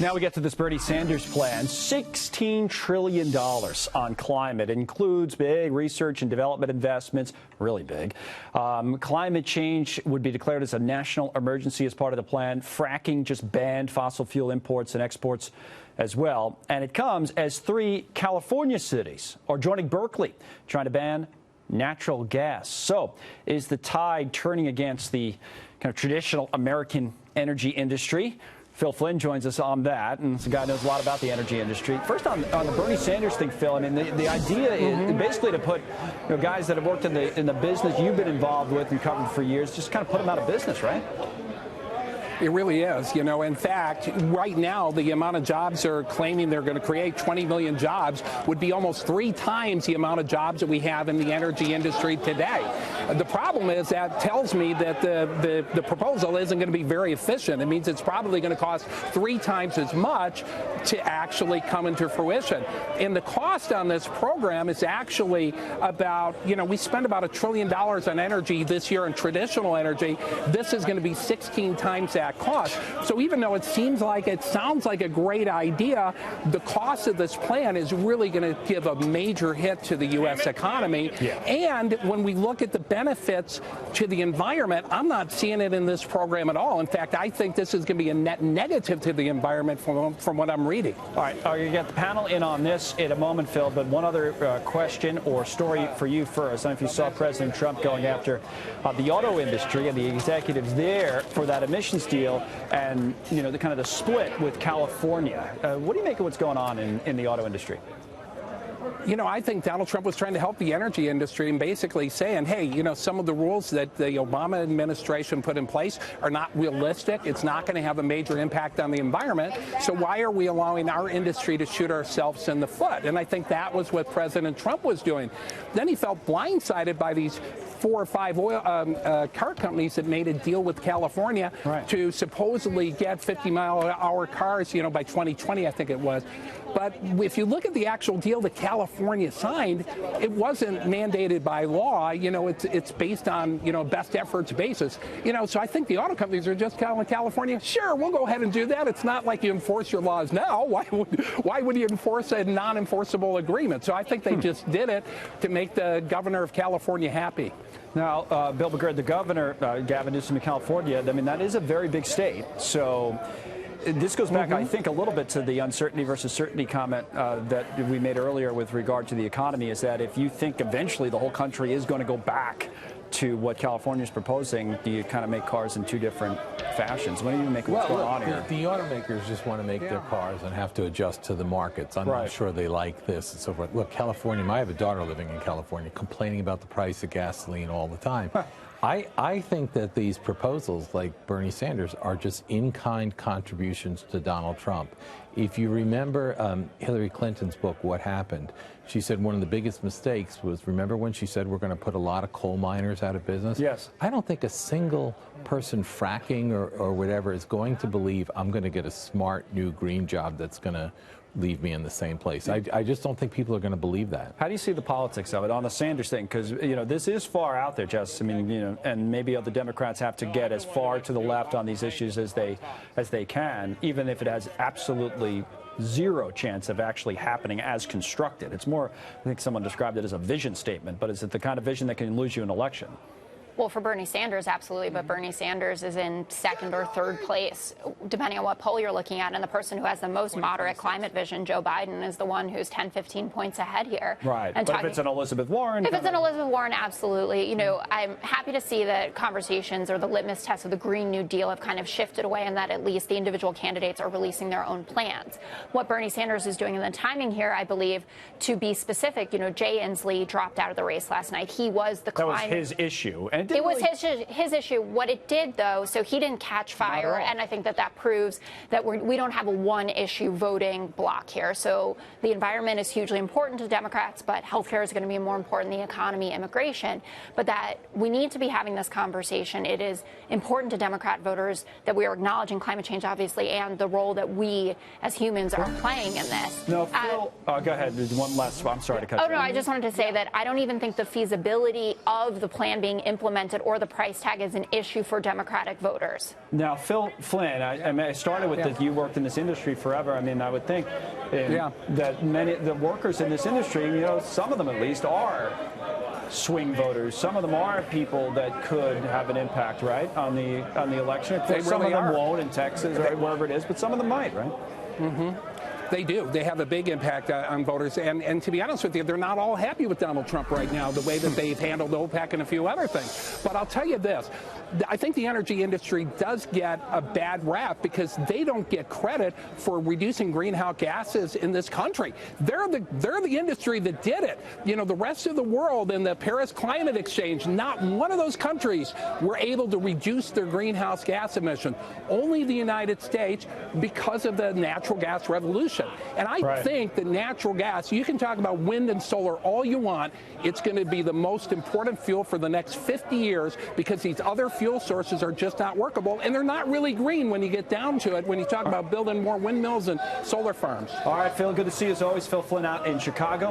Now we get to this Bernie Sanders plan, $16 trillion on climate. It includes big research and development investments, really big. Climate change would be declared as a national emergency as part of the plan. Fracking just banned, fossil fuel imports and exports as well. And it comes as 3 California cities are joining Berkeley, trying to ban natural gas. So is the tide turning against the kind of traditional American energy industry? Phil Flynn joins us on that, and this guy knows a lot about the energy industry. First, on the Bernie Sanders thing, Phil, I mean, the idea is basically to put guys that have worked in the business you've been involved with and covered for years, just kind of put them out of business, right? It really is. In fact, right now, the amount of jobs they're claiming they're going to create, 20 million jobs, would be almost 3 times the amount of jobs that we have in the energy industry today. The problem is that tells me that the proposal isn't going to be very efficient. It means it's probably going to cost 3 times as much to actually come into fruition. And the cost on this program is actually about, we spend about $1 trillion on energy this year in traditional energy. This is going to be 16 times that cost. So even though it sounds like a great idea, the cost of this plan is really going to give a major hit to the U.S. economy. Yeah. And when we look at the benefits to the environment, I'm not seeing it in this program at all. In fact, I think this is going to be a net negative to the environment from what I'm reading. All right, you're going to get the panel in on this in a moment, Phil, but one other question or story for you first. I don't know if you saw President Trump going after the auto industry and the executives there for that emissions deal and, the kind of the split with California. What do you make of what's going on in the auto industry? I think Donald Trump was trying to help the energy industry and basically saying, hey, some of the rules that the Obama administration put in place are not realistic. It's not going to have a major impact on the environment. So why are we allowing our industry to shoot ourselves in the foot? And I think that was what President Trump was doing. Then he felt blindsided by these 4 or 5 car companies that made a deal with California to supposedly get 50-mile-an-hour cars, by 2020, I think it was. But if you look at the actual deal that California signed, it wasn't mandated by law. It's based on, best efforts basis. So I think the auto companies are just telling California, sure, we'll go ahead and do that. It's not like you enforce your laws now. Why would you enforce a non-enforceable agreement? So I think they just did it to make the governor of California happy. Now, Bill McGurk, the governor, Gavin Newsom of California, I mean, that is a very big state. So this goes back, I think, a little bit to the uncertainty versus certainty comment that we made earlier with regard to the economy, is that if you think eventually the whole country is going to go back to what California is proposing, do you kind of make cars in 2 different fashions? What do you make of what's going on here? The automakers just want to make their cars and have to adjust to the markets. I'm not sure they like this and so forth. Look, California, I have a daughter living in California complaining about the price of gasoline all the time. I think that these proposals, like Bernie Sanders, are just in-kind contributions to Donald Trump. If you remember Hillary Clinton's book, What Happened, she said one of the biggest mistakes was, remember when she said we're going to put a lot of coal miners out of business? Yes. I don't think a single person fracking or whatever is going to believe I'm going to get a smart new green job that's going to leave me in the same place. I just don't think people are going to believe that. How do you see the politics of it on the Sanders thing? Because, this is far out there, Jess. I mean, and maybe other Democrats have to get as far to the left on these issues as they can, even if it has absolutely zero chance of actually happening as constructed. It's more, I think someone described it as a vision statement, but is it the kind of vision that can lose you an election? Well, for Bernie Sanders, absolutely, but Bernie Sanders is in 2nd or 3rd place, depending on what poll you're looking at, and the person who has the most moderate climate vision, Joe Biden, is the one who's 10, 15 points ahead here. Right, and but if it's an Elizabeth Warren... If it's an Elizabeth Warren, absolutely. I'm happy to see that conversations or the litmus test of the Green New Deal have kind of shifted away and that at least the individual candidates are releasing their own plans. What Bernie Sanders is doing in the timing here, I believe, to be specific, Jay Inslee dropped out of the race last night. He was the climate... That was his issue. And it was his issue. What it did, though, so he didn't catch fire, and I think that proves that we don't have a one-issue voting block here. So the environment is hugely important to Democrats, but healthcare is going to be more important, the economy, immigration. But that we need to be having this conversation. It is important to Democrat voters that we are acknowledging climate change, obviously, and the role that we as humans are playing in this. No, Phil, go ahead. There's one last. I'm sorry to cut you. Oh, no, I just wanted to say that I don't even think the feasibility of the plan being implemented implemented or the price tag is an issue for Democratic voters. Now, Phil Flynn, I started with this. You worked in this industry forever. I mean, I would think that many the workers in this industry, some of them at least are swing voters. Some of them are people that could have an impact, right, on the election. Of course, some of them won't in Texas or wherever it is, but some of them might, right? Mm-hmm. They do. They have a big impact on voters. And to be honest with you, they're not all happy with Donald Trump right now, the way that they've handled OPEC and a few other things. But I'll tell you this. I think the energy industry does get a bad rap because they don't get credit for reducing greenhouse gases in this country. They're the industry that did it. The rest of the world in the Paris Climate Exchange, not one of those countries were able to reduce their greenhouse gas emissions. Only the United States because of the natural gas revolution. And I think that natural gas, you can talk about wind and solar all you want, it's going to be the most important fuel for the next 50 years because these other fuel sources are just not workable, and they're not really green when you get down to it, when you talk about building more windmills and solar farms. All right, Phil, good to see you as always. Phil Flynn out in Chicago.